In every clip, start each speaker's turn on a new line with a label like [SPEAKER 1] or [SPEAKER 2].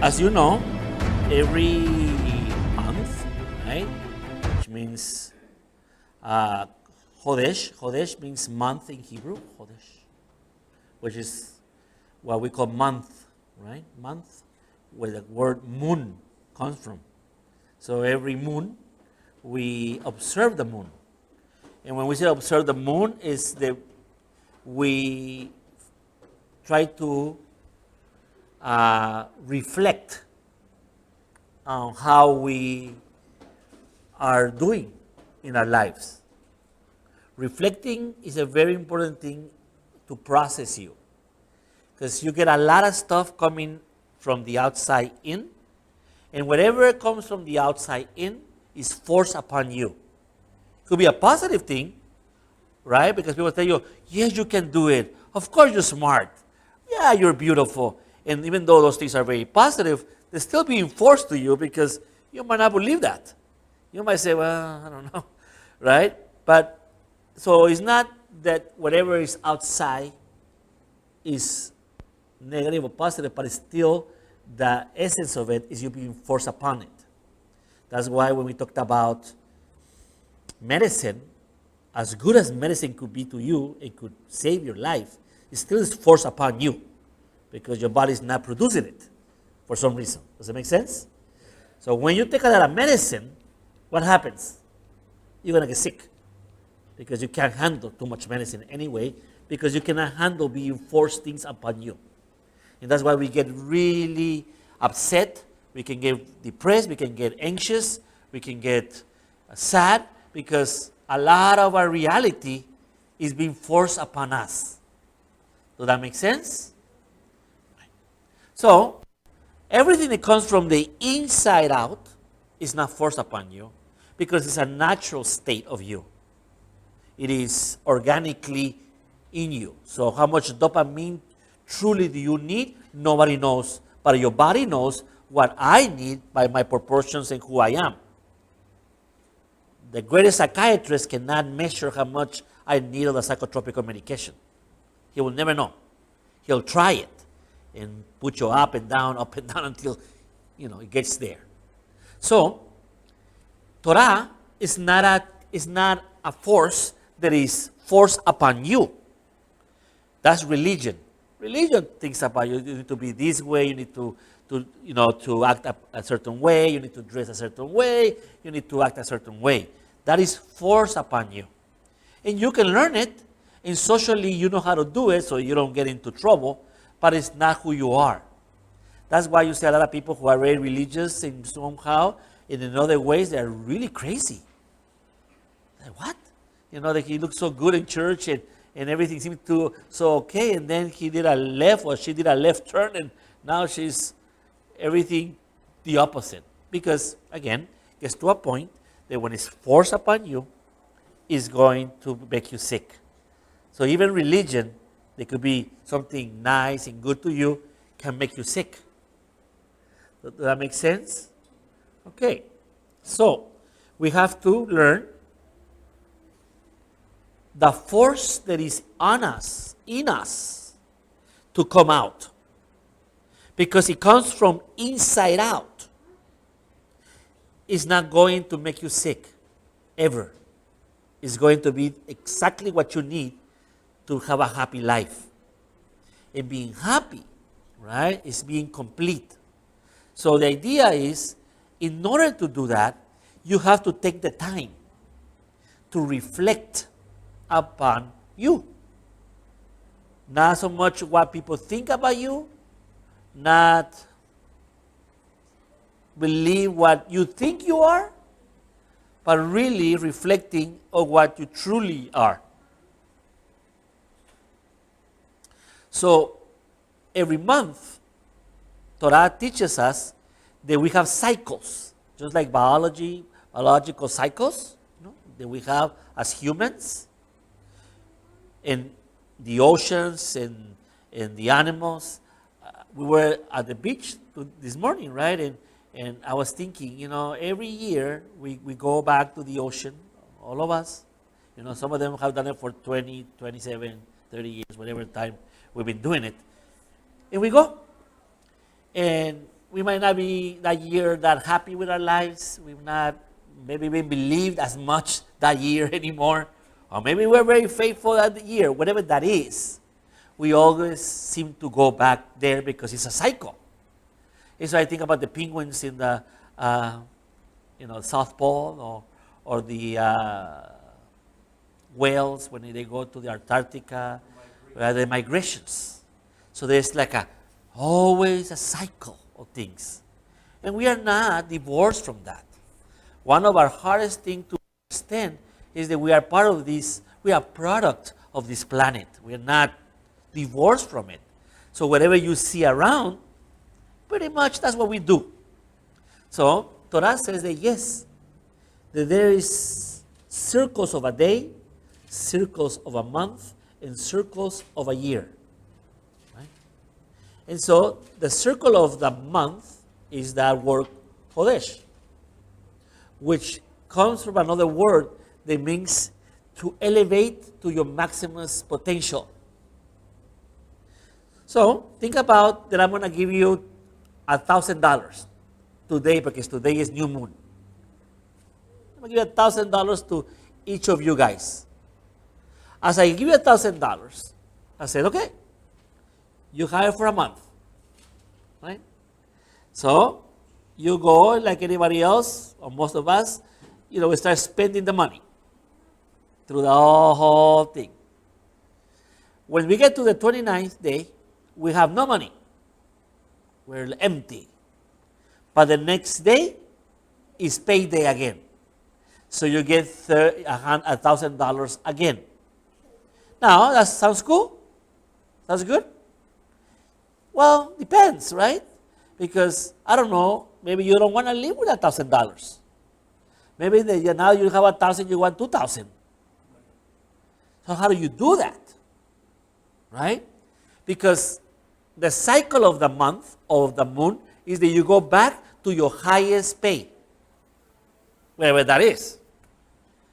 [SPEAKER 1] As you know, every month, right, which means uh, Chodesh. Chodesh means month in Hebrew, Chodesh, which is what we call month, right? Month, where the word moon comes from. So every moon, we observe the moon. And when we say observe the moon, is that we try to reflect on how we are doing in our lives. Reflecting is a very important thing to process you, because you get a lot of stuff coming from the outside in, and whatever comes from the outside in is forced upon you. It could be a positive thing, right? Because people tell you, yes, you can do it. Of course you're smart. Yeah, you're beautiful. And even though those things are very positive, they're still being forced to you because you might not believe that. You might say, well, I don't know, right? But so it's not that whatever is outside is negative or positive, but it's still the essence of it is you being forced upon it. That's why when we talked about medicine, as good as medicine could be to you, it could save your life, it still is forced upon you because your body is not producing it for some reason. Does it make sense? So when you take a lot of medicine, what happens? You're going to get sick because you can't handle too much medicine anyway, because you cannot handle being forced things upon you. And that's why we get really upset, we can get depressed, we can get anxious, we can get sad, because a lot of our reality is being forced upon us. Does that make sense? So, everything that comes from the inside out is not forced upon you because it's a natural state of you. It is organically in you. So, how much dopamine truly do you need? Nobody knows, but your body knows what I need by my proportions and who I am. The greatest psychiatrist cannot measure how much I need of the psychotropical medication. He will never know. He'll try it and put you up and down until, it gets there. So, Torah is not a force that is forced upon you. That's religion. Religion thinks about you. You need to be this way. You need to act a certain way. You need to dress a certain way. You need to act a certain way. That is forced upon you. And you can learn it, and socially you know how to do it so you don't get into trouble, but it's not who you are. That's why you see a lot of people who are very religious and somehow, and in other ways, they're really crazy. Like, what? That he looks so good in church and everything seems so okay, and then he did a left or she did a left turn, and now she's everything the opposite. Because, again, it gets to a point that when it's forced upon you, it's going to make you sick. So even religion, that could be something nice and good to you, can make you sick. Does that make sense? Okay. So we have to learn the force that is on us, in us, to come out. Because it comes from inside out. It's not going to make you sick, ever. It's going to be exactly what you need to have a happy life. And being happy, right, is being complete. So the idea is, in order to do that, you have to take the time to reflect upon you. Not so much what people think about you, not believe what you think you are, but really reflecting on what you truly are. So every month, Torah teaches us that we have cycles, just like biological cycles, that we have as humans, in the oceans and the animals. We were at the beach this morning, right? And I was thinking, every year we go back to the ocean, all of us. Some of them have done it for 20, 27, 30 years, whatever time we've been doing it. And we go. And we might not be that year that happy with our lives. We've not maybe been believed as much that year anymore. Or maybe we're very faithful that year, whatever that is. We always seem to go back there because it's a cycle. And so I think about the penguins in the South Pole, or the whales when they go to the Antarctica, the migrations. So there's like always a cycle of things. And we are not divorced from that. One of our hardest things to understand is that we are part of this, we are product of this planet. We are not divorced from it. So whatever you see around, pretty much that's what we do. So Torah says that yes, that there is circles of a day, circles of a month, and circles of a year. Right? And so the circle of the month is that word Chodesh, which comes from another word that means to elevate to your maximum potential. So think about that I'm going to give you $1,000 today because today is new moon. I'm going to give you $1,000 to each of you guys. As I give you $1,000, I said, okay, you hire for a month, right? So you go like anybody else, or most of us, we start spending the money through the whole thing. When we get to the 29th day, we have no money. We're empty. But the next day is payday again. So you get $1,000 again. Now, that sounds cool? Sounds good? Well, depends, right? Because, I don't know, maybe you don't want to live with $1,000. Maybe now you have 1,000, you want 2,000. So how do you do that? Right? Because the cycle of the month, of the moon, is that you go back to your highest pay. Wherever that is.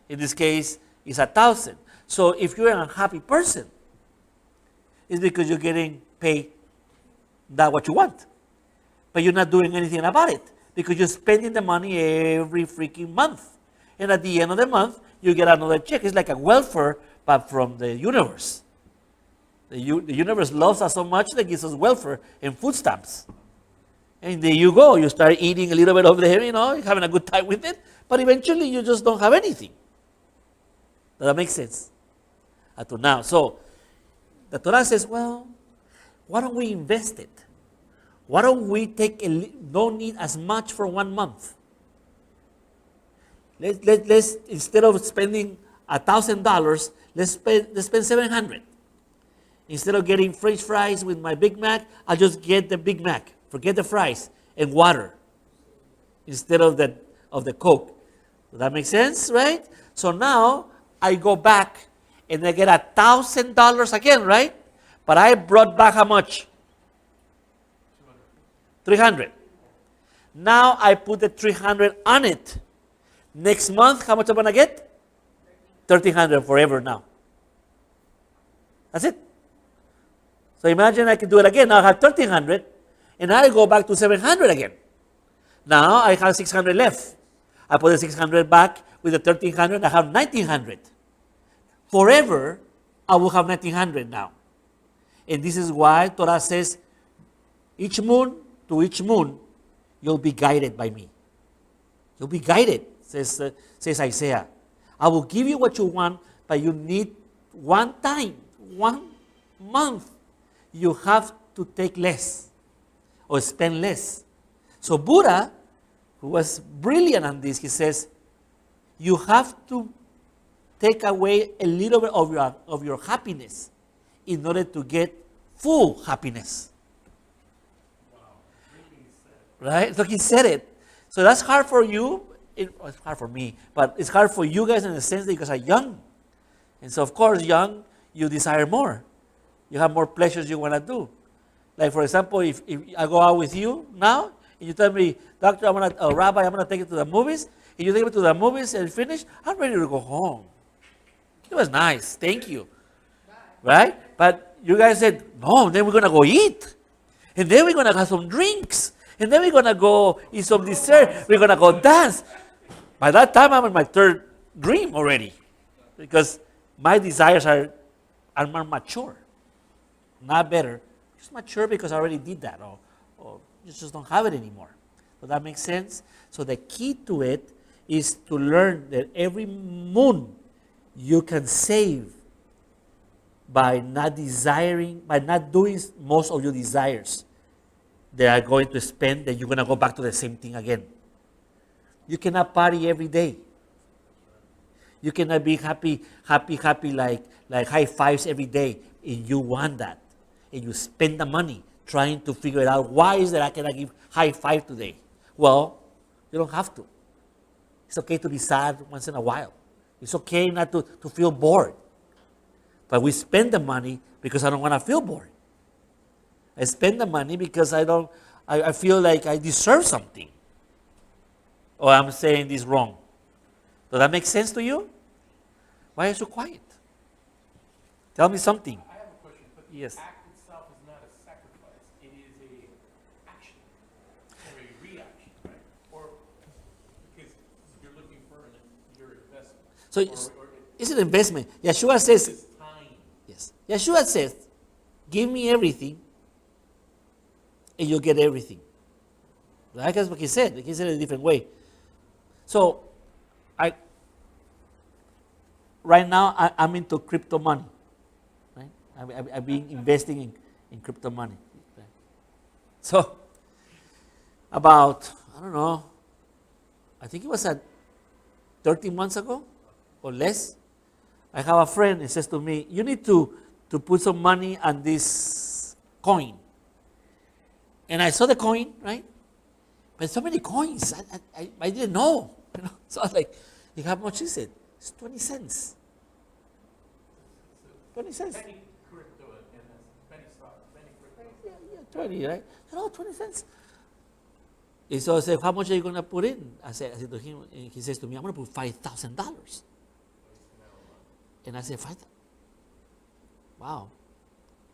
[SPEAKER 1] In this case, it's 1,000. So if you're an unhappy person, it's because you're getting paid that what you want. But you're not doing anything about it because you're spending the money every freaking month. And at the end of the month, you get another check. It's like a welfare, but from the universe. The universe loves us so much that it gives us welfare and food stamps. And there you go. You start eating a little bit over there, having a good time with it. But eventually, you just don't have anything. Does that make sense? Up to now. So, the Torah says, well, why don't we invest it? Why don't we don't need as much for 1 month? Let's instead of spending $1,000, let's spend $700. Instead of getting French fries with my Big Mac, I'll just get the Big Mac. Forget the fries and water instead of the Coke. Does that make sense, right? So now I go back and I get $1,000 again, right? But I brought back how much? 300. Now I put the 300 on it. Next month, how much am I gonna get? 1,300 forever now. That's it. So imagine I can do it again. Now I have 1,300, and I go back to 700 again. Now I have 600 left. I put the 600 back with the 1,300. I have 1,900. Forever, I will have 1,900 now. And this is why Torah says, each moon to each moon, you'll be guided by me. You'll be guided, says Isaiah. I will give you what you want, but you need one time, 1 month, you have to take less or spend less. So Buddha, who was brilliant on this, he says, you have to take away a little bit of your happiness in order to get full happiness. Wow. Right? So he said it. So that's hard for you. It's hard for me, but it's hard for you guys in the sense that you guys are young. And so, of course, young, you desire more. You have more pleasures you want to do. Like, for example, if I go out with you now, and you tell me, Doctor, Rabbi, I'm going to take you to the movies, and you take me to the movies and finish, I'm ready to go home. It was nice. Thank you. Right? But you guys said, no, then we're going to go eat. And then we're going to have some drinks. And then we're going to go eat some dessert. We're going to go dance. By that time, I'm in my third dream already. Because my desires are more mature. Not better. Just mature because I already did that. Or you just don't have it anymore. Does that make sense? So the key to it is to learn that every moon you can save by not desiring, by not doing most of your desires that are going to spend, then you're going to go back to the same thing again. You cannot party every day. You cannot be happy like high fives every day, and you want that. And you spend the money trying to figure it out. Why is that I cannot give high five today? Well, you don't have to. It's okay to be sad once in a while. It's okay not to feel bored. But we spend the money because I don't want to feel bored. I spend the money because I feel like I deserve something. Or I'm saying this wrong. Does that make sense to you? Why are you so quiet? Tell me something.
[SPEAKER 2] I have a question, but
[SPEAKER 1] Yes.
[SPEAKER 2] the act itself is not a sacrifice. It is a action or a reaction, right? Or because you're looking for your investment.
[SPEAKER 1] So
[SPEAKER 2] Or
[SPEAKER 1] it's an investment. Yeshua says,
[SPEAKER 2] it's time.
[SPEAKER 1] yes. Yeshua says, give me everything and you'll get everything. Right? That's what he said. He said it a different way. So, right now, I'm into crypto money. Right? I've been investing in crypto money. Right? So, about, I don't know, I think it was 13 months ago or less, I have a friend and says to me, you need to put some money on this coin. And I saw the coin, right? But so many coins, I didn't know. You know? So I was like, how much is it? It's 20 cents. 20 cents.
[SPEAKER 2] Penny crypto and penny stock, penny crypto.
[SPEAKER 1] Yeah, 20, right? No, 20 cents. And so I said, how much are you going to put in? I said to him, and he says to me, I'm going to put $5,000. And I said, wow.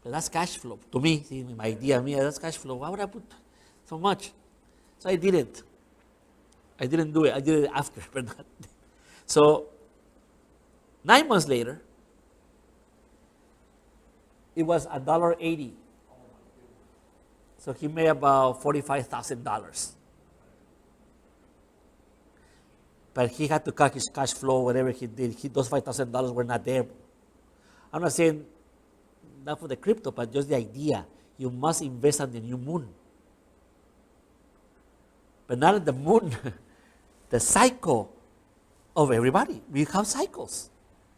[SPEAKER 1] But that's cash flow. To me, see, my idea, that's cash flow. Why would I put so much? So I didn't. I didn't do it. I did it after. But not. So 9 months later, it was $1.80. So he made about $45,000. But he had to cut his cash flow, whatever he did. Those $5,000 were not there. I'm not saying not for the crypto, but just the idea. You must invest on the new moon. But not in the moon, the cycle of everybody. We have cycles.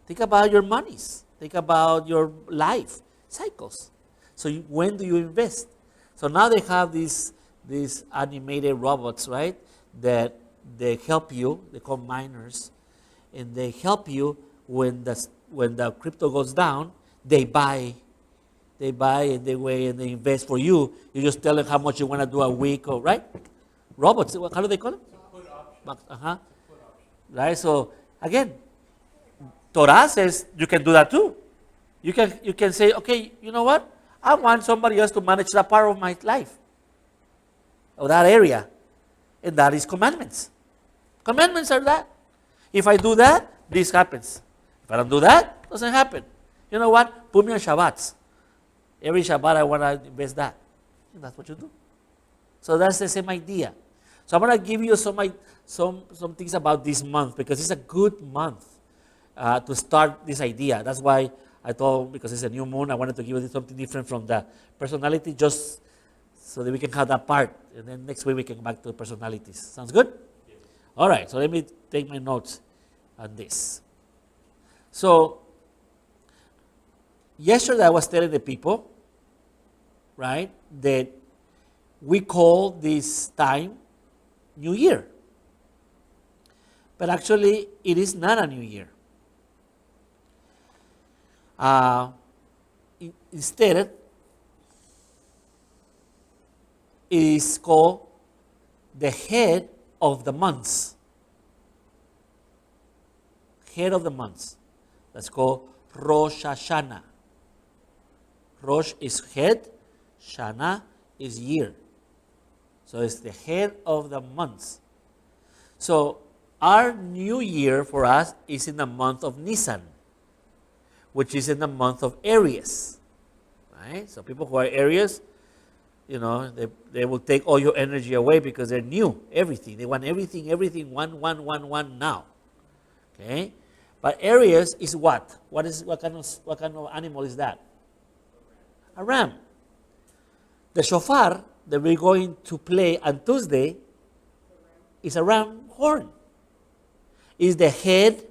[SPEAKER 1] Think about your monies. Think about your life cycles. So when do you invest? So now they have these animated robots, right? That they help you. They call miners, and they help you when the crypto goes down. They buy and they weigh and they invest for you. You just tell them how much you want to do a week, or right? Robots. How do they call them?
[SPEAKER 2] Put option.
[SPEAKER 1] Uh-huh.
[SPEAKER 2] Put option.
[SPEAKER 1] Right. So again, Torah says you can do that too. You can say, okay, you know what? I want somebody else to manage that part of my life, or that area, and that is commandments. Commandments are that. If I do that, this happens. If I don't do that, it doesn't happen. You know what? Put me on Shabbats. Every Shabbat I want to invest that. And that's what you do. So that's the same idea. So I'm going to give you some things about this month, because it's a good month to start this idea. That's why I thought, because it's a new moon, I wanted to give you something different from the personality, just so that we can have that part. And then next week we can go back to personalities. Sounds good? Yes. All right, so let me take my notes on this. So yesterday I was telling the people, right, that we call this time New Year. But actually, it is not a new year. Instead, it is called the head of the months. Head of the months. That's called Rosh Hashanah. Rosh is head, Shana is year. So it's the head of the months. So our new year for us is in the month of Nisan, which is in the month of Aries. Right? So people who are Aries, you know, they will take all your energy away because they're new, everything. They want everything, one now. Okay? But Aries is what? What kind of animal is that? A ram. The shofar that we're going to play on Tuesday is a ram horn. Is the head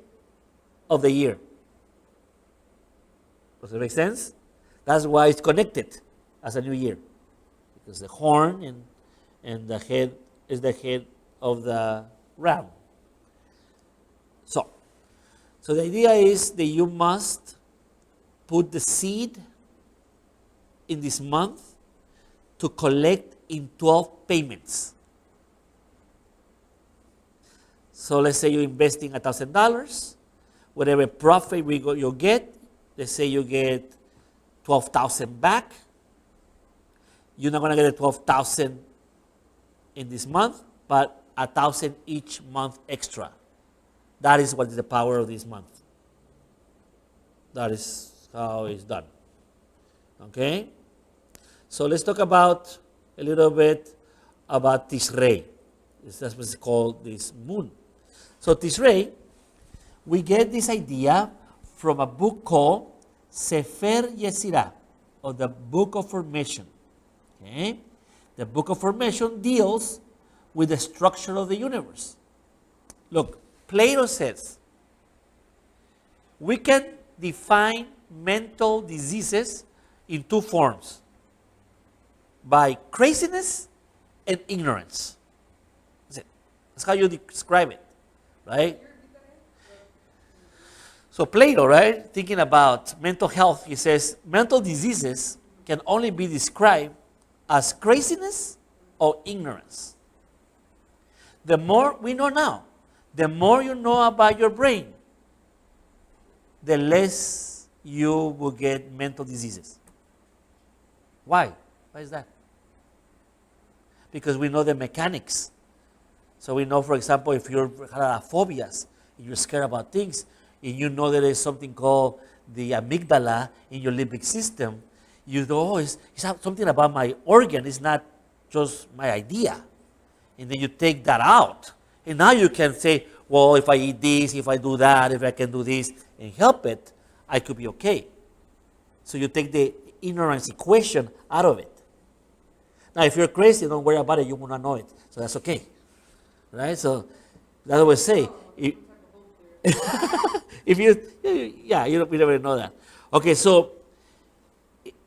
[SPEAKER 1] of the year. Does it make sense? That's why it's connected as a new year. Because the horn and the head is the head of the ram. So the idea is that you must put the seed in this month to collect in 12 payments. So let's say you're investing $1,000, whatever profit you get, let's say you get 12,000 back. You're not going to get the 12,000 in this month, but 1,000 each month extra. That is what is the power of this month. That is how it's done. Okay? So let's talk about a little bit about Tishrei. That's what's called this moon. So Tishrei, we get this idea from a book called Sefer Yetzirah, or the Book of Formation. Okay? The Book of Formation deals with the structure of the universe. Look, Plato says we can define mental diseases in two forms: by craziness and ignorance. That's it. That's how you describe it, right? So Plato, right, thinking about mental health, he says mental diseases can only be described as craziness or ignorance. The more we know now, the more you know about your brain, the less you will get mental diseases. Why? Why is that? Because we know the mechanics. So we know, for example, if you have phobias, you're scared about things, and you know there is something called the amygdala in your limbic system, you know, oh, it's something about my organ, it's not just my idea. And then you take that out. And now you can say, well, if I eat this, if I do that, if I can do this and help it, I could be okay. So you take the ignorance equation out of it. Now, if you're crazy, don't worry about it. You will not know it. So that's okay. Right? So that's what we say. If you, yeah, we never know that. Okay, so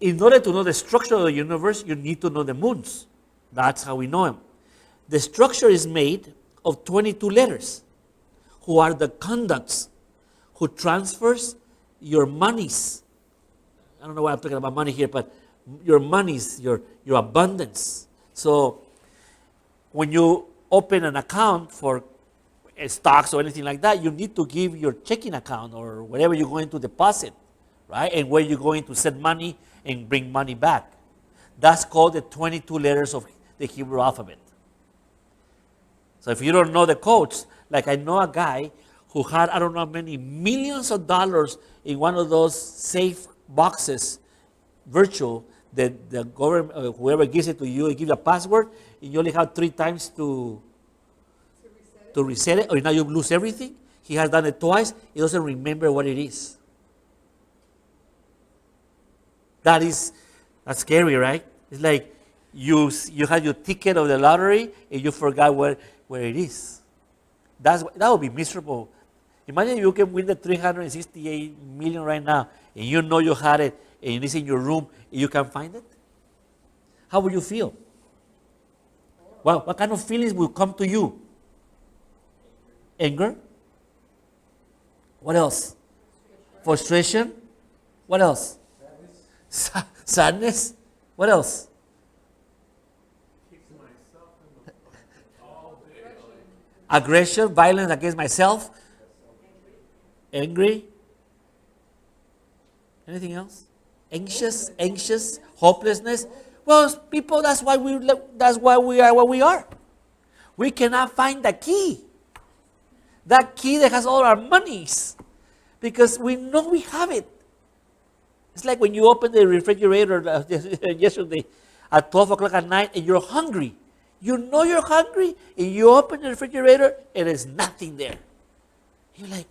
[SPEAKER 1] in order to know the structure of the universe, you need to know the moons. That's how we know them. The structure is made of 22 letters, who are the conducts, who transfers your monies. I don't know why I'm talking about money here, but your monies, your abundance. So when you open an account for stocks or anything like that, you need to give your checking account or wherever you're going to deposit, right? And where you're going to send money and bring money back. That's called the 22 letters of the Hebrew alphabet. So if you don't know the codes, like I know a guy who had, I don't know how many millions of dollars in one of those safe boxes, virtual, that the government, whoever gives it to you, they give you a password, and you only have 3 times to reset it, or now you lose everything. He has done it twice. He doesn't remember what it is. That's scary, right? It's like you had your ticket of the lottery and you forgot where it is. That would be miserable. Imagine you can win the 368 million right now and you know you had it and it's in your room and you can't find it. How would you feel? Well, what kind of feelings will come to you? Anger? What else? Frustration? What else? Sadness? What else? Aggression, violence against myself? Angry? Anything else? Anxious? Hopelessness? Well, people, that's why we are what we are. We cannot find the key. That key that has all our monies. Because we know we have it. It's like when you open the refrigerator yesterday at 12 o'clock at night and you're hungry. You know you're hungry and you open the refrigerator and there's nothing there. You're like,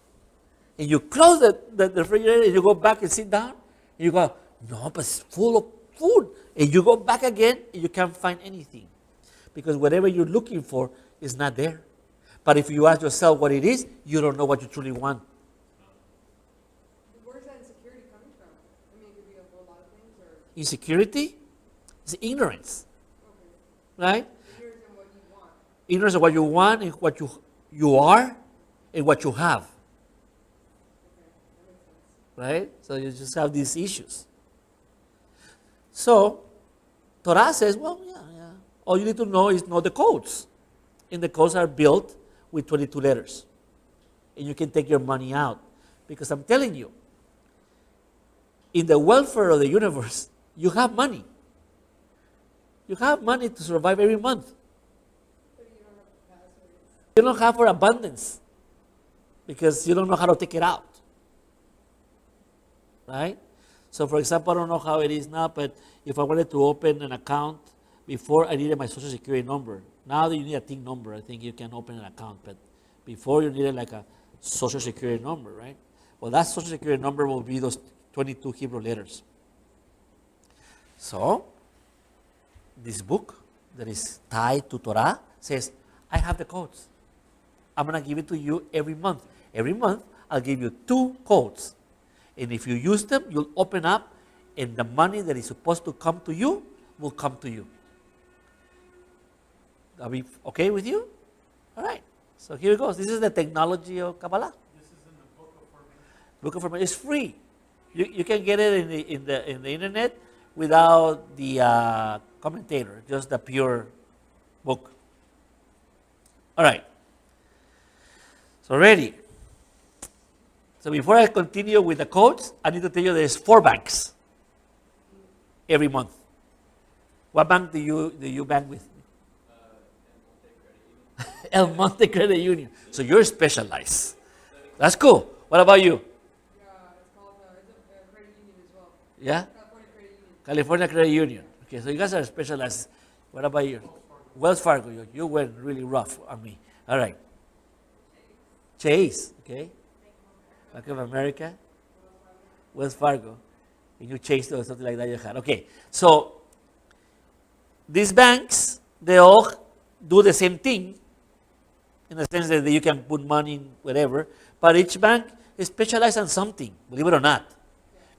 [SPEAKER 1] and you close the refrigerator and you go back and sit down. And you go, no, but it's full of food. And you go back again and you can't find anything. Because whatever you're looking for is not there. But if you ask yourself what it is, you don't know what you truly want.
[SPEAKER 3] Where's that insecurity coming from? I mean, it could be a whole lot of things, or
[SPEAKER 1] Insecurity is ignorance.
[SPEAKER 3] okay,
[SPEAKER 1] Right?
[SPEAKER 3] here's in what you want.
[SPEAKER 1] Ignorance of what you want and what you are and what you have.
[SPEAKER 3] Okay, that makes sense.
[SPEAKER 1] Right? So you just have these issues. So Torah says, well, yeah. All you need to know is know the codes. And the codes are built with 22 letters. And you can take your money out. Because I'm telling you, in the welfare of the universe, you have money. You have money to survive every month.
[SPEAKER 3] But you don't have capacity.
[SPEAKER 1] You don't have for abundance. Because you don't know how to take it out. Right? So for example, I don't know how it is now, but if I wanted to open an account, before I needed my social security number. Now that you need a TIN number, I think you can open an account. But before you needed like a social security number, right? Well, that social security number will be those 22 Hebrew letters. So, this book that is tied to Torah says, I have the codes. I'm going to give it to you every month. Every month, I'll give you 2 codes. And if you use them, you'll open up, and the money that is supposed to come to you will come to you. Are we okay with you? All right. So here it goes. This is the technology of Kabbalah.
[SPEAKER 2] This is in the Book of Formation.
[SPEAKER 1] Book of Formation. It's free. You can get it in the internet without the commentator, just the pure book. All right. So ready. So before I continue with the codes, I need to tell you there's 4 banks every month. What bank do you bank with? El Monte Credit Union. So you're specialized. That's cool. What about you?
[SPEAKER 3] Yeah, it's called, it's a credit union as well.
[SPEAKER 1] Yeah?
[SPEAKER 3] California Credit Union.
[SPEAKER 1] California Credit Union. Okay, so you guys are specialized. What about you? Wells Fargo. You went really rough on me. All right. Chase. Okay. Bank of America. Wells Fargo. And you changed or something like that you had. Okay. So these banks, they all do the same thing in the sense that you can put money in whatever, but each bank is specialized on something, believe it or not.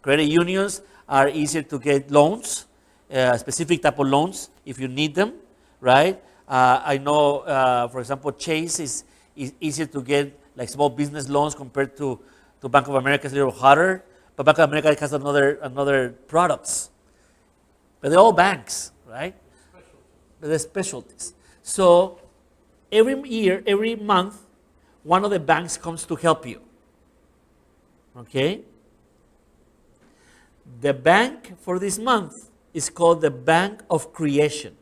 [SPEAKER 1] Credit unions are easier to get loans, specific type of loans if you need them, right? I know, for example, Chase is easier to get like small business loans compared to Bank of America. It's a little harder, but Bank of America has another products. But they're all banks, right? But they're specialties. So every year, every month, one of the banks comes to help you. Okay? The bank for this month is called the Bank of Creation.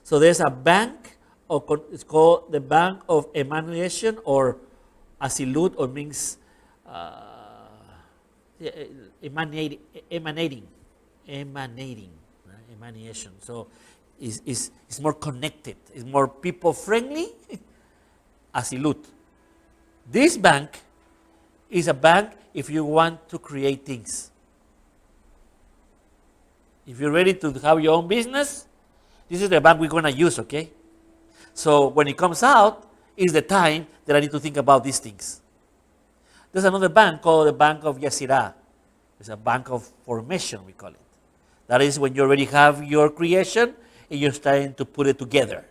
[SPEAKER 1] So there's a bank, it's called the Bank of Emanation or Asilut, or means emanating, right? Emanation. So it's more connected, it's more people friendly. Asilut. This bank is a bank if you want to create things. If you're ready to have your own business, this is the bank we're going to use, okay? So when it comes out, is the time that I need to think about these things. There's another bank called the Bank of Yasirah. It's a bank of formation, we call it. That is when you already have your creation and you're starting to put it together.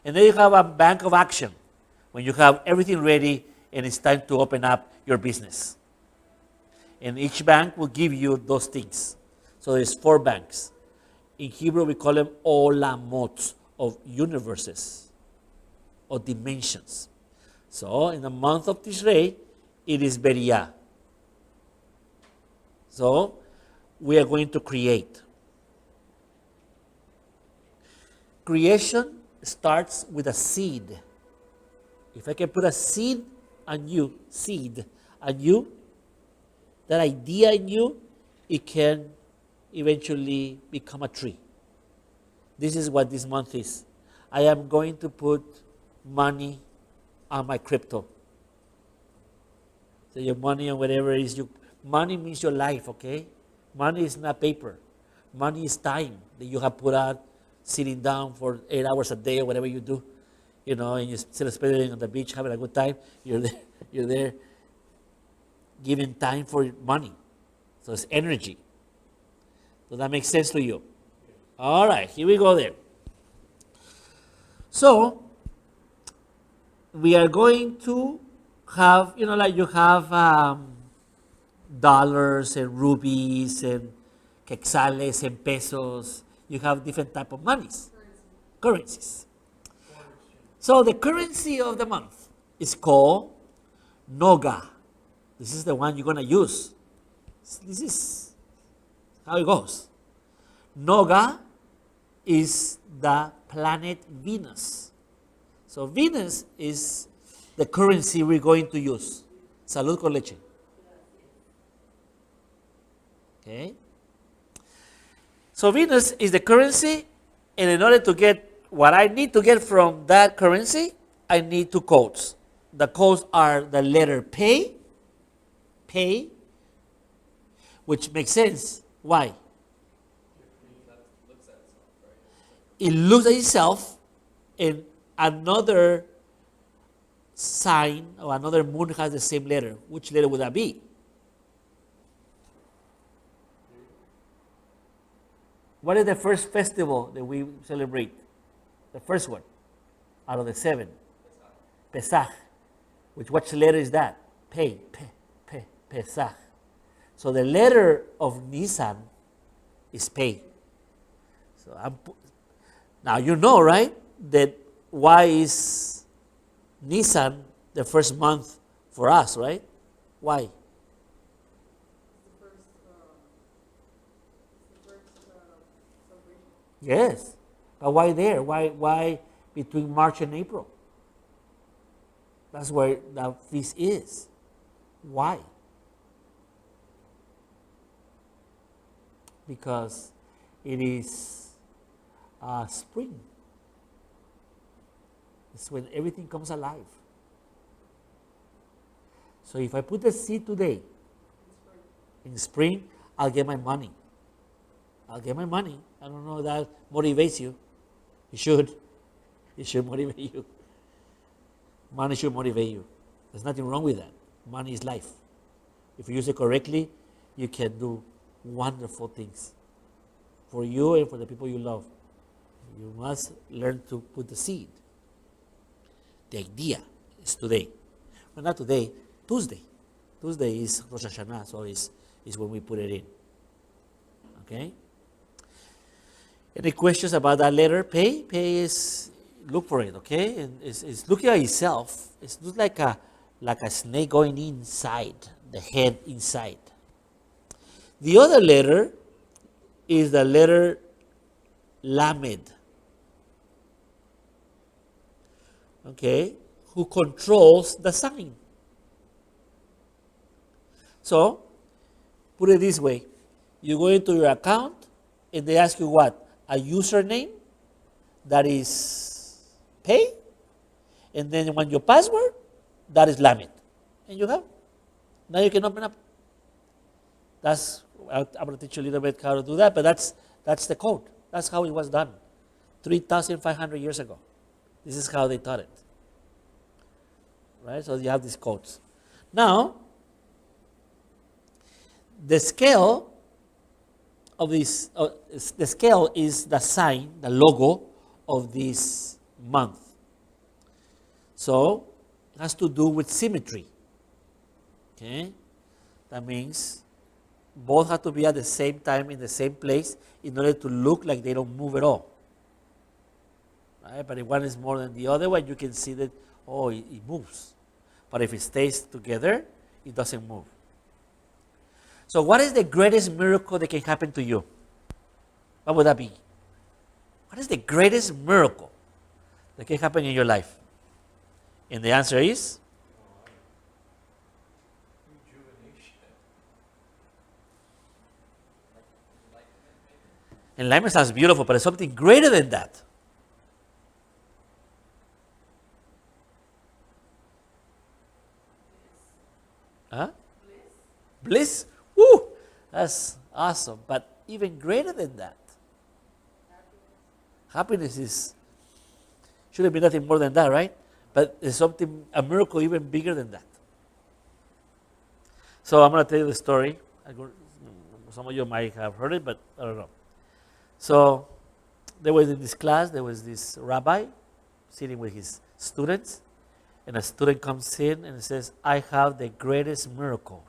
[SPEAKER 1] And then you have a bank of action, when you have everything ready and it's time to open up your business. And each bank will give you those things. So there's 4 banks. In Hebrew, we call them olamot, of universes, or dimensions. So in the month of Tishrei, it is Beriah. So we are going to create. creation starts with a seed. If I can put a seed, that idea in you, it can eventually become a tree. This is what this month is. I am going to put money on my crypto. So your money on whatever it is, money means your life, okay? Money is not paper. Money is time that you have put out, sitting down for 8 hours a day or whatever you do, and you still spending on the beach having a good time. You're there giving time for money. So it's energy. Does that make sense to you? All right, here we go there. So we are going to have, like you have dollars and rubies and quetzales and pesos. You have different type of monies, currencies. So the currency of the month is called Noga. This is the one you're going to use. This is how it goes. Noga is the planet Venus. So Venus is the currency we're going to use. Salud con leche. Okay. So Venus is the currency, and in order to get what I need to get from that currency, I need two codes. The codes are the letter pay, which makes sense. Why? It looks at itself, and another sign or another moon has the same letter. Which letter would that be? What is the first festival that we celebrate? The first one out of the 7. Pesach. Which letter is that? Pesach. So the letter of Nisan is Pei. So now you know, right, that why is Nisan the first month for us, right? Why?
[SPEAKER 3] The first celebration.
[SPEAKER 1] Yes. But why there? Why between March and April? That's where the feast is. Why? Because it is spring. It's when everything comes alive. So if I put the seed today, in spring, I'll get my money. I'll get my money. I don't know if that motivates you. It should. It should motivate you. Money should motivate you. There's nothing wrong with that. Money is life. If you use it correctly, you can do wonderful things for you and for the people you love. You must learn to put the seed. The idea is today. Well, not today, Tuesday. Tuesday is Rosh Hashanah, so is when we put it in. Okay? Any questions about that letter? Pay is, look for it, okay? And it's looking at itself. It looks like a snake going inside, the head inside. The other letter is the letter Lamed. Okay? Who controls the sign. So, put it this way. You go into your account and they ask you what? A username that is pay, and then when your password, that is Lamed. And you have. Now you can open up. I'm going to teach you a little bit how to do that, but that's the code. That's how it was done 3,500 years ago. This is how they taught it. Right? So you have these codes. Now, the scale of this, the scale is the sign, the logo of this month. So it has to do with symmetry. Okay? That means both have to be at the same time in the same place in order to look like they don't move at all. Right? But if one is more than the other one, you can see that, it moves. But if it stays together, it doesn't move. So what is the greatest miracle that can happen to you? What would that be? What is the greatest miracle that can happen in your life? And the answer is
[SPEAKER 2] Rejuvenation.
[SPEAKER 1] enlightenment sounds beautiful, but it's something greater than that. Huh? Bliss? Woo! That's awesome. But even greater than that. Happiness is shouldn't be nothing more than that, right? But there's something, a miracle even bigger than that. So I'm going to tell you the story. Some of you might have heard it, but I don't know. So there was in this class, there was this rabbi sitting with his students, and a student comes in and says, I have the greatest miracle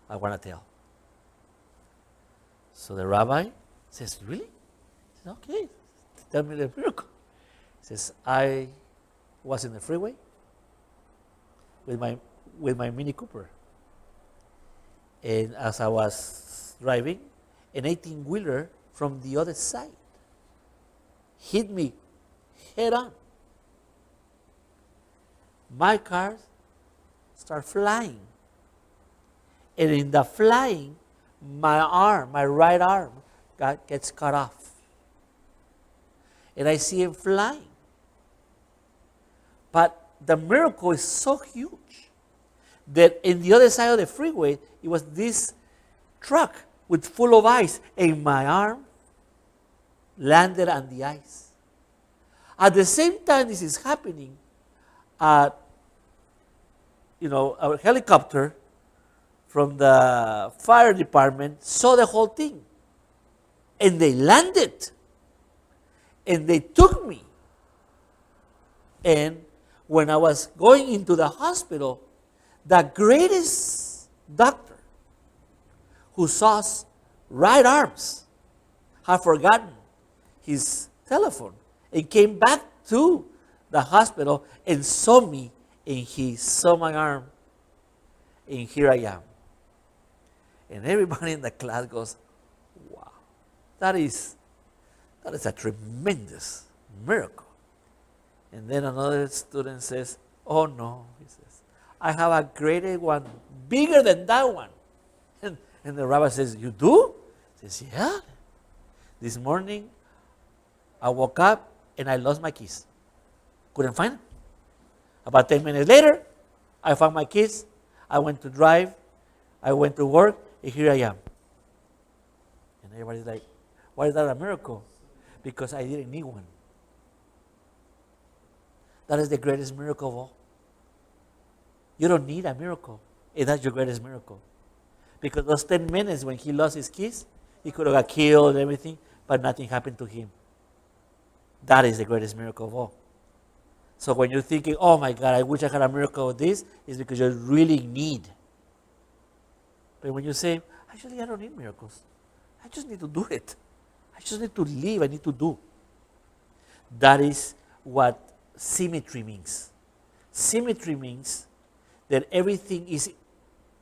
[SPEAKER 1] I want to tell. So the rabbi says, really? He says, okay, tell me the miracle. He says, I was in the freeway with my Mini Cooper. And as I was driving, an 18-wheeler from the other side hit me head on. My car started flying. And in the flying, my right arm gets cut off. And I see him flying. But the miracle is so huge that in the other side of the freeway, it was this truck with full of ice, and my arm landed on the ice. At the same time this is happening, a helicopter from the fire department saw the whole thing, and they landed, and they took me. And when I was going into the hospital, the greatest doctor who saw right arms had forgotten his telephone and came back to the hospital and saw me, and he saw my arm, and here I am. And everybody in the class goes, wow, that is a tremendous miracle. And then another student says, oh no, he says, I have a greater one, bigger than that one. And the rabbi says, you do? He says, yeah. This morning, I woke up and I lost my keys. Couldn't find them. About 10 minutes later, I found my keys. I went to drive. I went to work, and here I am. And everybody's like, why is that a miracle? Because I didn't need one. That is the greatest miracle of all. You don't need a miracle, and that's your greatest miracle. Because those 10 minutes when he lost his keys, he could have got killed and everything, but nothing happened to him. That is the greatest miracle of all. So when you're thinking, oh my God, I wish I had a miracle of this, it's because you really need. But when you say, actually, I don't need miracles. I just need to do it. I just need to live. I need to do. That is what symmetry means. Symmetry means that everything is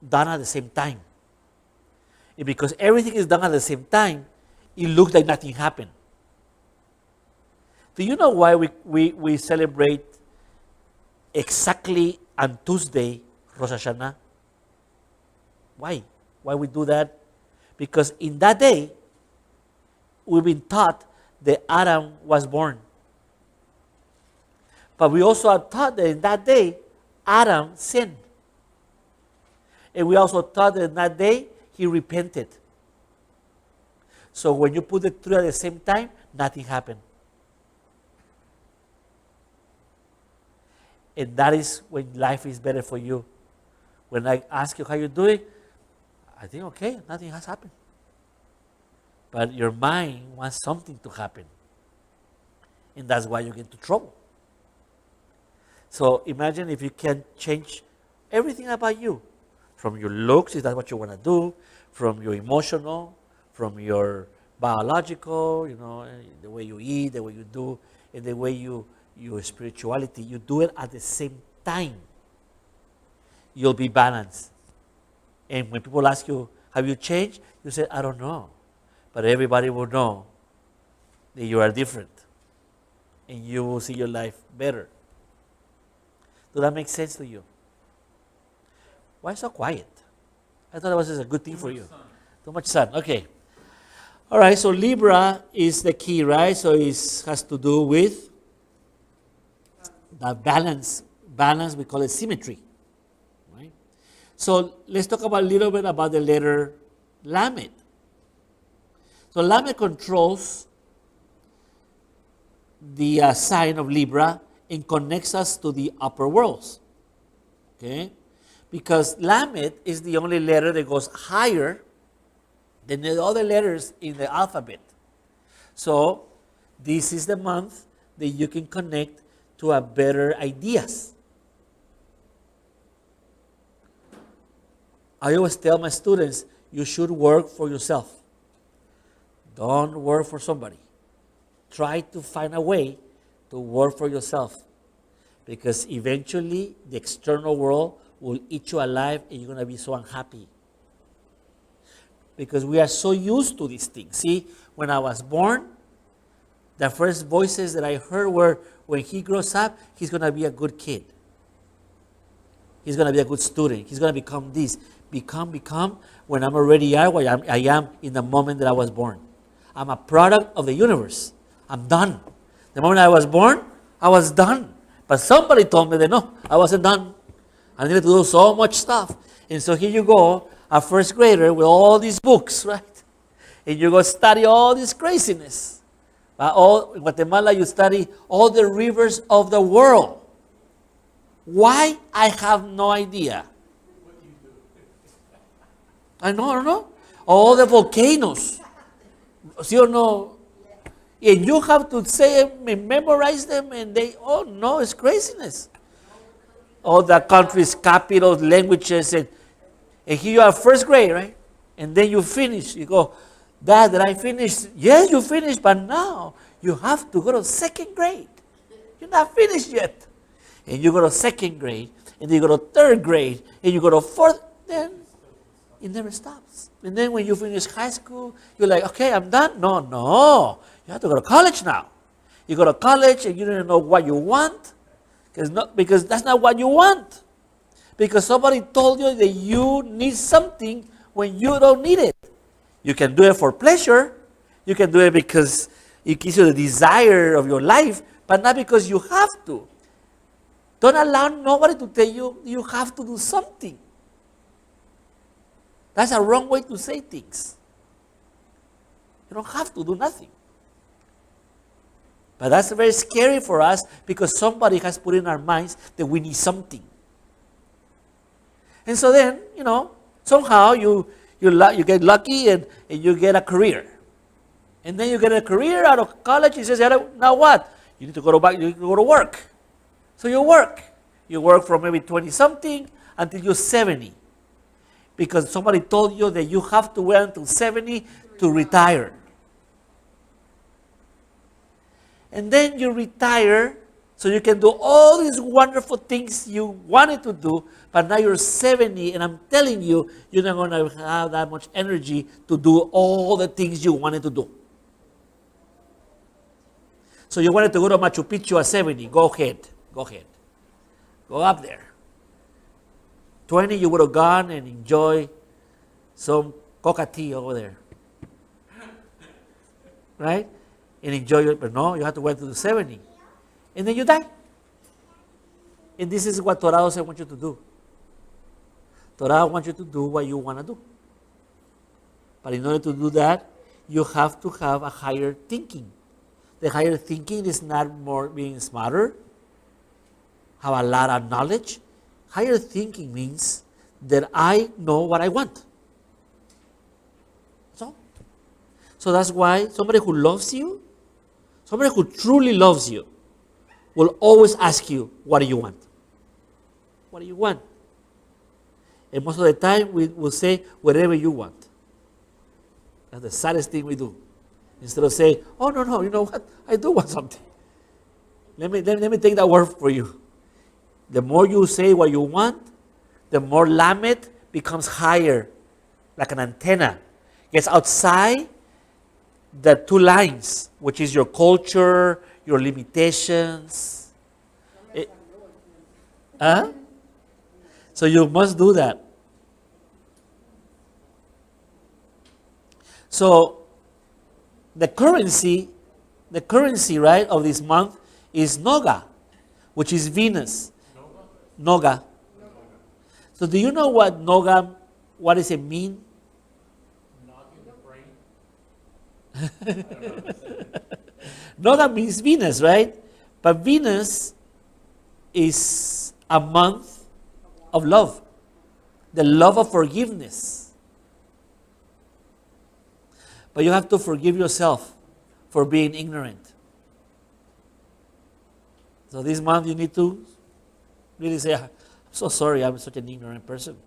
[SPEAKER 1] done at the same time. And because everything is done at the same time, it looks like nothing happened. Do you know why we celebrate exactly on Tuesday, Rosh Hashanah? Why? Why we do that? Because in that day, we've been taught that Adam was born. But we also are taught that in that day, Adam sinned. And we also taught that in that day, he repented. So when you put the three at the same time, nothing happened. And that is when life is better for you. When I ask you how you're doing, I think, okay, nothing has happened. But your mind wants something to happen. And that's why you get into trouble. So imagine if you can change everything about you. From your looks, if that's what you want to do, from your emotional, from your biological, the way you eat, the way you do, and the way your spirituality, you do it at the same time. You'll be balanced. And when people ask you, have you changed? You say, I don't know. But everybody will know that you are different. And you will see your life better. Does that make sense to you? Why so quiet? I thought it was just a good thing for you. Too much sun. Okay. All right, so Libra is the key, right? So it has to do with the balance. Balance, we call it symmetry. Right? So let's talk about a little bit about the letter Lamed. So Lamed controls the sign of Libra and connects us to the upper worlds. Okay? Because Lamed is the only letter that goes higher than the other letters in the alphabet. So this is the month that you can connect to a better ideas. I always tell my students, you should work for yourself. Don't work for somebody. Try to find a way to work for yourself. Because eventually the external world will eat you alive and you're going to be so unhappy. Because we are so used to these things. See, when I was born, the first voices that I heard were, when he grows up, he's going to be a good kid. He's going to be a good student. He's going to become this. Become, when I'm already what I am in the moment that I was born. I'm a product of the universe. I'm done. The moment I was born, I was done. But somebody told me that no, I wasn't done. I needed to do so much stuff. And so here you go, a first grader with all these books, right? And you go study all this craziness. In Guatemala, you study all the rivers of the world. Why? I have no idea. I don't know. All the volcanoes. See or no? And you have to say them and memorize them, and it's craziness. All the countries, capitals, languages, and here you are first grade, right? And then you finish. You go, Dad, did I finish? Yes, you finished, but now you have to go to second grade. You're not finished yet. And you go to second grade, and then you go to third grade, and you go to fourth, then it never stops. And then when you finish high school, you're like, okay, I'm done. No. You have to go to college now. You go to college, and you don't know what you want, because that's not what you want. Because somebody told you that you need something when you don't need it. You can do it for pleasure. You can do it because it gives you the desire of your life, but not because you have to. Don't allow nobody to tell you you have to do something. That's a wrong way to say things. You don't have to do nothing. But that's very scary for us because somebody has put in our minds that we need something. And so then, somehow you get lucky and you get a career. And then you get a career out of college. He says, now what? You need to go to work. So you work. You work from maybe 20-something until you're 70. Because somebody told you that you have to wait until 70 to retire. And then you retire so you can do all these wonderful things you wanted to do, but now you're 70, and I'm telling you, you're not going to have that much energy to do all the things you wanted to do. So you wanted to go to Machu Picchu at 70. Go ahead. Go up there. 20, you would have gone and enjoy some coca tea over there. Right? And enjoy it, but no, you have to wait to the 70. And then you die. And this is what Torah doesn't want you to do. Torah wants you to do what you want to do. But in order to do that, you have to have a higher thinking. The higher thinking is not more being smarter, have a lot of knowledge. Higher thinking means that I know what I want. So that's why somebody who loves you, somebody who truly loves you, will always ask you, what do you want? What do you want? And most of the time, we will say, whatever you want. That's the saddest thing we do. Instead of saying, oh, no, you know what? I do want something. Let me take that word for you. The more you say what you want, the more Lamed becomes higher, like an antenna. Gets outside the two lines, which is your culture, your limitations. It- huh? So you must do that. So the currency, right, of this month is Noga, which is Venus. Noga. So do you know what Noga, what does it mean?
[SPEAKER 2] Noggin, brain.
[SPEAKER 1] Noga means Venus, right? But Venus is a month of love, the love of forgiveness. But you have to forgive yourself for being ignorant. So this month you need to really say, I'm so sorry, I'm such an ignorant person.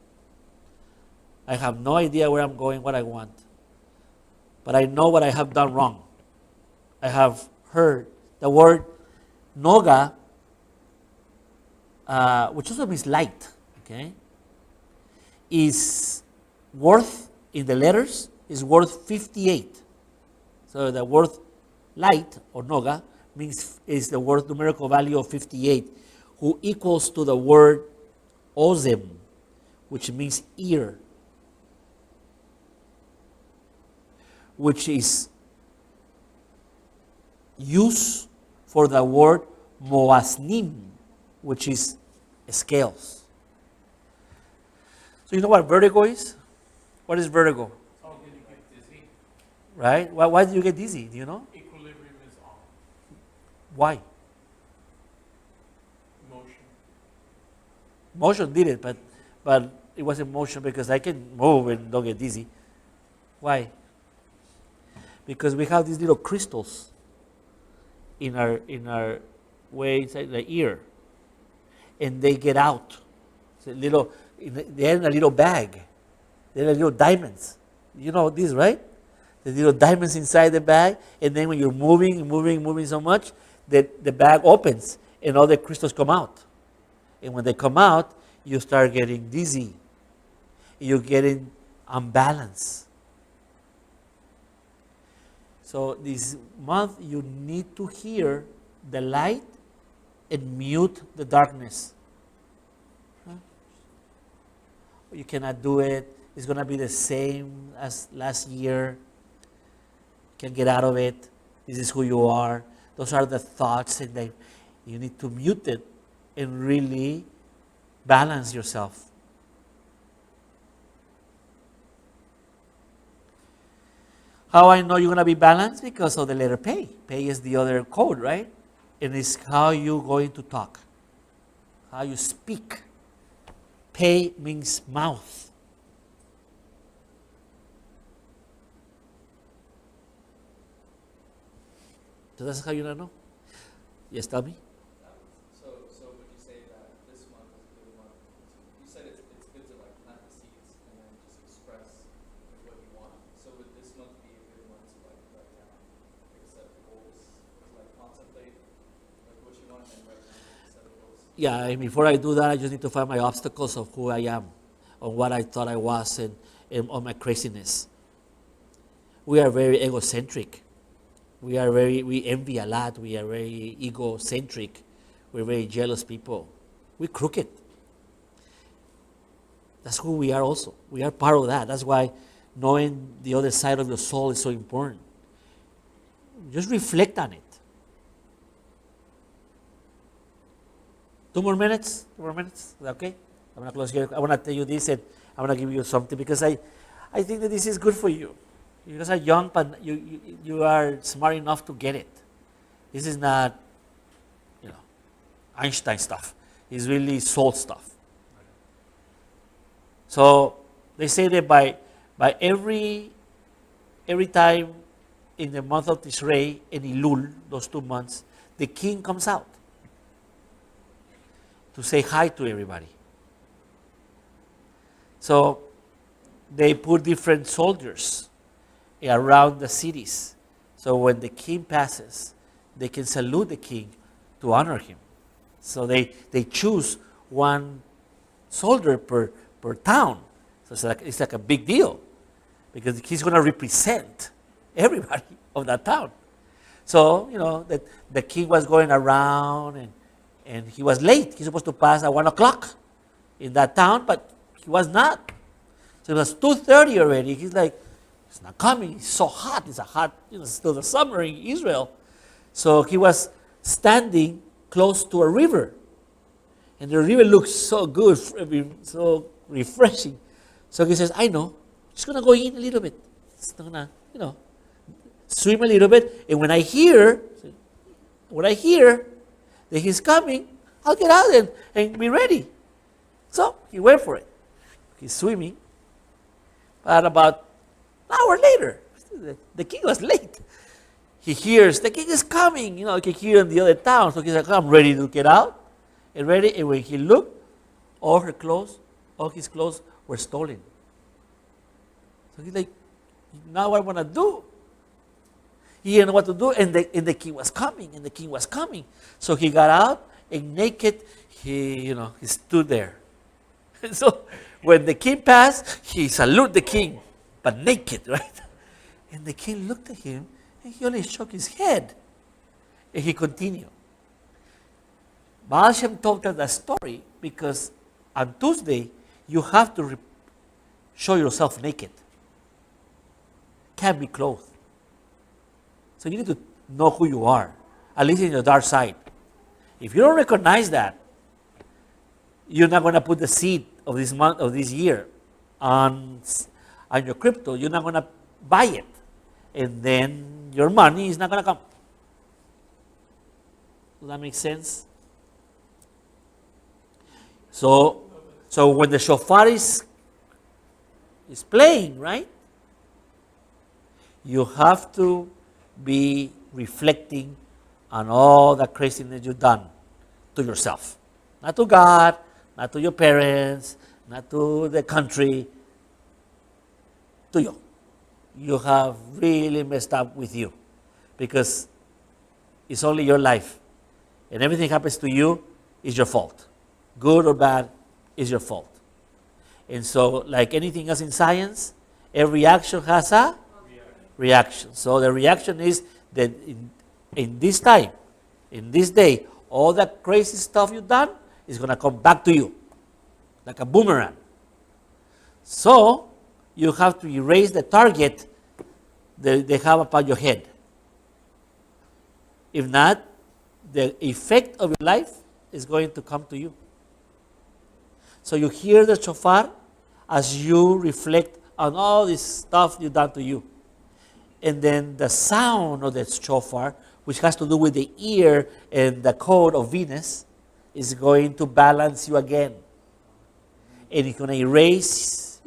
[SPEAKER 1] I have no idea where I'm going, what I want. But I know what I have done wrong. I have heard the word Noga, which also means light, okay, is worth, in the letters, is worth 58. So the word light, or Noga, is the word numerical value of 58, who equals to the word Ozem, which means ear, which is used for the word Moasnim, which is scales. So you know what vertigo is? What is vertigo?
[SPEAKER 2] Oh, then you get dizzy.
[SPEAKER 1] Right? Why do you get dizzy? Do you know?
[SPEAKER 2] Equilibrium is off.
[SPEAKER 1] Why?
[SPEAKER 2] Motion.
[SPEAKER 1] Motion did it, but it wasn't motion because I can move and don't get dizzy. Why? Because we have these little crystals in our way inside the ear, and they get out. So they're in a little bag. They're little diamonds. You know this, right? The little diamonds inside the bag, and then when you're moving so much, the bag opens and all the crystals come out. And when they come out, you start getting dizzy. You're getting unbalanced. So this month you need to hear the light and mute the darkness. Huh? You cannot do it. It's going to be the same as last year. You can get out of it. This is who you are. Those are the thoughts, and you need to mute it and really balance yourself. How I know you're going to be balanced? Because of the letter Pei. Pei is the other code, right? And it's how you're going to talk, how you speak. Pei means mouth. So that's how you don't know? Yes, tell me.
[SPEAKER 4] So would you say that this month is a good month? You said it's good to like plant the seeds and then just express what you want. So would this month be a good month to like write down, like set goals, to like contemplate like what you want and write down set of goals?
[SPEAKER 1] Yeah, and before I do that, I just need to find my obstacles of who I am, on what I thought I was, and on my craziness. We are very egocentric. We envy a lot. We are very egocentric. We're very jealous people. We're crooked. That's who we are also. We are part of that. That's why knowing the other side of your soul is so important. Just reflect on it. 2 more minutes? 2 more minutes? Is that okay? I'm going to close here. I want to tell you this, and I want to give you something because I think that this is good for you. You guys are young, but you are smart enough to get it. This is not, Einstein stuff. It's really soul stuff. So they say that by every time in the month of Tishrei and Elul, those 2 months, the king comes out to say hi to everybody. So they put different soldiers around the cities. So when the king passes, they can salute the king to honor him. So they choose one soldier per town. So it's like a big deal because he's going to represent everybody. of that town. So, the king was going around and he was late. He's supposed to pass at 1 o'clock in that town, but he was not. So it was 2:30 already. He's like, it's not coming. It's so hot. It's a hot, it's still the summer in Israel. So he was standing close to a river. And the river looks so good, so refreshing. So he says, I know. Just going to go in a little bit. Just going to, swim a little bit. And when I hear that he's coming, I'll get out and be ready. So he went for it. He's swimming. But about an hour later, the king was late. He hears, the king is coming. He can hear in the other town. So he's like, I'm ready to get out. And ready. And when he looked, all his clothes were stolen. So he's like, now what I want to do? He didn't know what to do, and the king was coming, So he got out, and naked, he stood there. And so when the king passed, he saluted the king, but naked, right? And the king looked at him, and he only shook his head. And he continued. Baal Shem told us that story because on Tuesday, you have to show yourself naked. Can't be clothed. So you need to know who you are, at least in the dark side. If you don't recognize that, you're not going to put the seed of this month, of this year, on your crypto. You're not going to buy it, and then your money is not going to come. Does that make sense? So when the shofar is playing, right? You have to be reflecting on all the craziness you've done to yourself. Not to God, not to your parents, not to the country, to you. You have really messed up with you because it's only your life. And everything happens to you is your fault. Good or bad is your fault. And so, like anything else in science, every action has a reaction. So the reaction is that in this time, in this day, all that crazy stuff you've done is going to come back to you like a boomerang. So you have to erase the target that they have upon your head. If not, the effect of your life is going to come to you. So you hear the shofar as you reflect on all this stuff you've done to you. And then the sound of the shofar, which has to do with the ear and the code of Venus, is going to balance you again. And it's going to erase,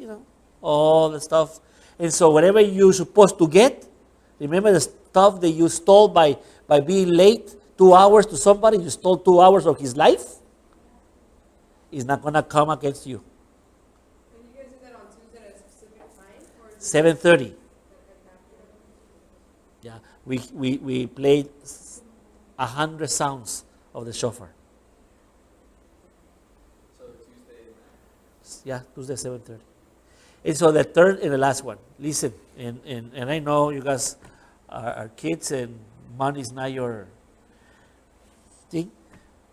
[SPEAKER 1] all the stuff. And so whatever you're supposed to get, remember the stuff that you stole by being late 2 hours to somebody, you stole 2 hours of his life, is not going to come against you.
[SPEAKER 3] And you guys do that on Tuesday at a specific time? Or is it
[SPEAKER 1] 7:30.
[SPEAKER 3] like after?
[SPEAKER 1] Yeah, we played 100 sounds of the shofar.
[SPEAKER 4] So Tuesday night.
[SPEAKER 1] Yeah, Tuesday 7:30. And so the third and the last one. Listen, and I know you guys are kids and money is not your thing,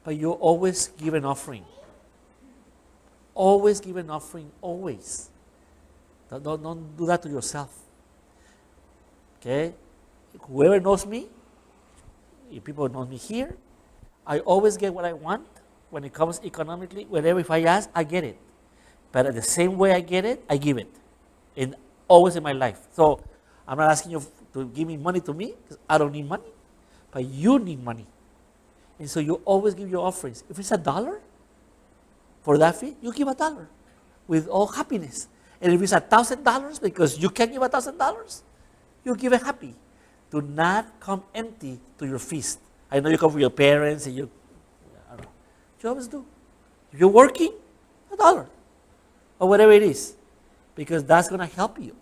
[SPEAKER 1] but you always give an offering. Always give an offering, always. Don't do that to yourself. Okay? Whoever knows me, if people know me here, I always get what I want when it comes economically. Whenever if I ask, I get it. But at the same way I get it, I give it. And always in my life. So I'm not asking you to give me money to me, because I don't need money. But you need money. And so you always give your offerings. If it's $1 for that fee, you give $1 with all happiness. And if it's $1,000 because you can give $1,000, you give it happy. Do not come empty to your feast. I know you come with your parents and I don't know. You always do. If you're working, $1 or whatever it is, because that's going to help you.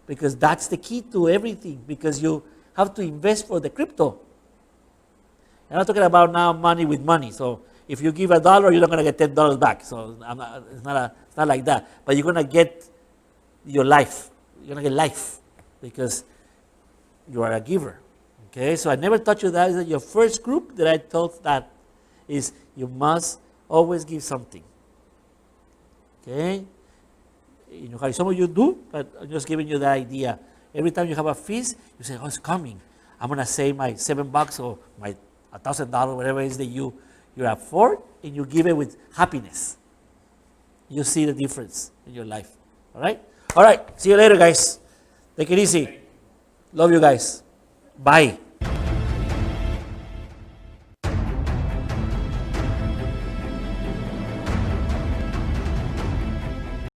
[SPEAKER 1] Because that's the key to everything. Because you have to invest for the crypto. I'm not talking about now money with money. So if you give $1, you're not going to get $10 back. So it's not like that. But you're going to get your life. You're going to get life. Because you are a giver. Okay, so I never taught you that. Is that your first group that I taught that is you must always give something. Okay? You know how some of you do, but I'm just giving you the idea. Every time you have a feast, you say, oh, it's coming. I'm going to save my $7 or my $1,000, whatever it is that you afford, and you give it with happiness. You see the difference in your life. All right? All right. See you later, guys. Take it easy. Love you guys. Bye.